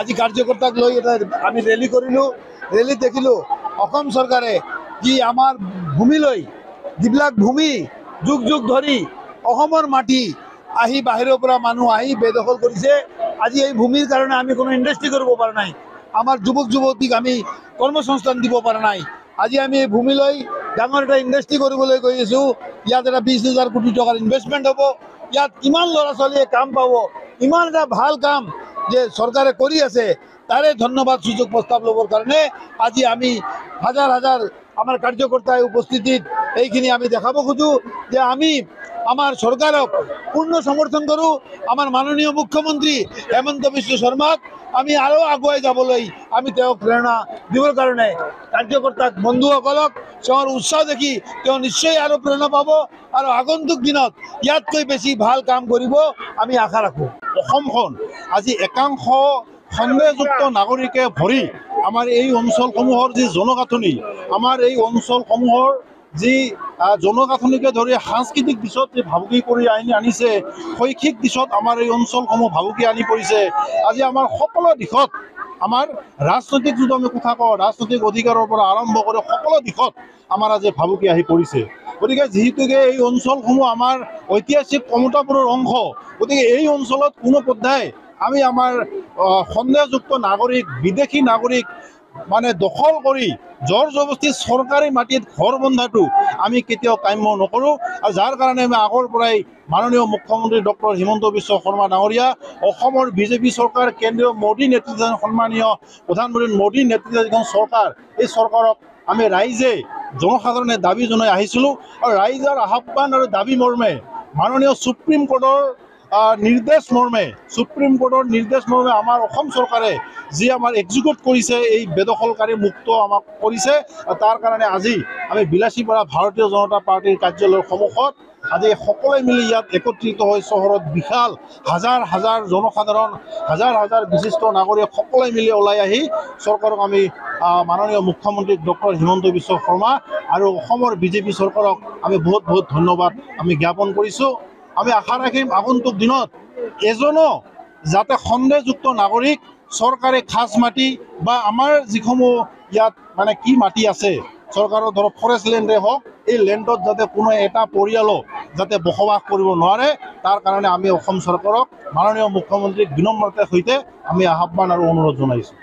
আজি কাৰ্যকৰ্তাক লৈ এটা আমি ৰেলী কৰিলোঁ। ৰেলীত দেখিলোঁ অসম চৰকাৰে যি আমাৰ ভূমিলৈ যিবিলাক ভূমি যুগ যুগ ধৰি অসমৰ মাটি আহি বাহিৰৰ পৰা মানুহ আহি বেদখল কৰিছে। আজি এই ভূমিৰ কাৰণে আমি কোনো ইণ্ডাষ্ট্ৰি কৰিব পৰা নাই। আমাৰ যুৱক যুৱতীক আমি কৰ্মসংস্থান দিব পৰা নাই। আজি আমি এই ভূমিলৈ ডাঙৰ এটা ইণ্ডাষ্ট্ৰি কৰিবলৈ গৈ আছোঁ। ইয়াত এটা 20,000 কোটি টকাৰ ইনভেষ্টমেণ্ট হ'ব। ইয়াত কিমান ল'ৰা ছোৱালীয়ে কাম পাব। ইমান এটা ভাল কাম যে চৰকাৰে কৰি আছে, তাৰে ধন্যবাদ সুযোগ প্ৰস্তাৱ ল'বৰ কাৰণে আজি আমি হাজাৰ হাজাৰ আমাৰ কাৰ্যকৰ্তাই উপস্থিতিত এইখিনি আমি দেখাব খোজোঁ যে আমি আমাৰ চৰকাৰক পূৰ্ণ সমৰ্থন কৰোঁ। আমাৰ মাননীয় মুখ্যমন্ত্ৰী হেমন্ত বিশ্ব শৰ্মাক আমি আৰু আগুৱাই যাবলৈ আমি তেওঁক প্ৰেৰণা দিবৰ কাৰণে কাৰ্যকৰ্তাক বন্ধুসকলক তেওঁৰ উৎসাহ দেখি তেওঁ নিশ্চয় আৰু প্ৰেৰণা পাব আৰু আগন্তুক দিনত ইয়াতকৈ বেছি ভাল কাম কৰিব আমি আশা ৰাখোঁ। অসমখন আজি একাংশ সন্দেহযুক্ত নাগৰিকে ভৰি আমাৰ এই অঞ্চলসমূহৰ যি জনগাঁথনি, আমাৰ এই অঞ্চলসমূহৰ যি জনগাঁথনিকে ধৰি সাংস্কৃতিক দিশত যি ভাবুকি কৰি আনিছে, শৈক্ষিক দিশত আমাৰ এই অঞ্চলসমূহ ভাবুকি আনি পৰিছে। আজি আমাৰ সকলো দিশত আমাৰ ৰাজনৈতিক যদি আমি কথা কওঁ, ৰাজনৈতিক অধিকাৰৰ পৰা আৰম্ভ কৰি সকলো দিশত আমাৰ আজি ভাবুকি আহি পৰিছে। গতিকে যিহেতুকে এই অঞ্চলসমূহ আমাৰ ঐতিহাসিক কমতাপুৰৰ অংশ, গতিকে এই অঞ্চলত কোনো পধ্যায় আমি আমাৰ সন্দেহযুক্ত নাগৰিক, বিদেশী নাগৰিক মানে দখল কৰি জোৰ জবস্তি চৰকাৰী মাটিত ঘৰ বন্ধাটো আমি কেতিয়াও কাম্য নকৰোঁ। আৰু যাৰ কাৰণে আমি আগৰ পৰাই মাননীয় মুখ্যমন্ত্ৰী ডক্টৰ হিমন্ত বিশ্ব শৰ্মা ডাঙৰীয়া, অসমৰ বিজেপি চৰকাৰ, কেন্দ্ৰীয় মোদী নেতৃত্বাধীন সন্মানীয় প্ৰধানমন্ত্ৰী মোদী নেতৃত্বাধীন যিখন চৰকাৰ, এই চৰকাৰক আমি ৰাইজে জনসাধাৰণে দাবী জনাই আহিছিলোঁ। আৰু ৰাইজৰ আহ্বান আৰু দাবী মৰ্মে মাননীয় সুপ্ৰিম কোৰ্টৰ নিৰ্দেশ মৰ্মে আমাৰ অসম চৰকাৰে যি আমাৰ এক্সিকিউট কৰিছে, এই বেদখলকাৰী মুক্ত আমাক কৰিছে। তাৰ কাৰণে আজি আমি বিলাসীপাৰা ভাৰতীয় জনতা পাৰ্টীৰ কাৰ্যালয়ৰ সন্মুখত আজি সকলোৱে মিলি ইয়াত একত্ৰিত হৈ চহৰত বিশাল হাজাৰ হাজাৰ জনসাধাৰণ, হাজাৰ হাজাৰ বিশিষ্ট নাগৰিক সকলোৱে মিলি ওলাই আহি চৰকাৰক আমি মাননীয় মুখ্যমন্ত্ৰী ডক্টৰ হিমন্ত বিশ্ব শৰ্মা আৰু অসমৰ বিজেপি চৰকাৰক আমি বহুত বহুত ধন্যবাদ আমি জ্ঞাপন কৰিছোঁ। আমি আশা ৰাখিম আগন্তুক দিনত এজনো যাতে সন্দেহযুক্ত নাগৰিক চৰকাৰে খাজ মাটি বা আমাৰ যিসমূহ ইয়াত মানে কি মাটি আছে চৰকাৰৰ ধৰক ফৰেষ্ট লেণ্ডে হওক, এই লেণ্ডত যাতে কোনো এটা পৰিয়ালো যাতে বসবাস কৰিব নোৱাৰে, তাৰ কাৰণে আমি অসম চৰকাৰক মাননীয় মুখ্যমন্ত্ৰীক বিনম্ৰতাৰ সৈতে আমি আহ্বান আৰু অনুৰোধ জনাইছোঁ।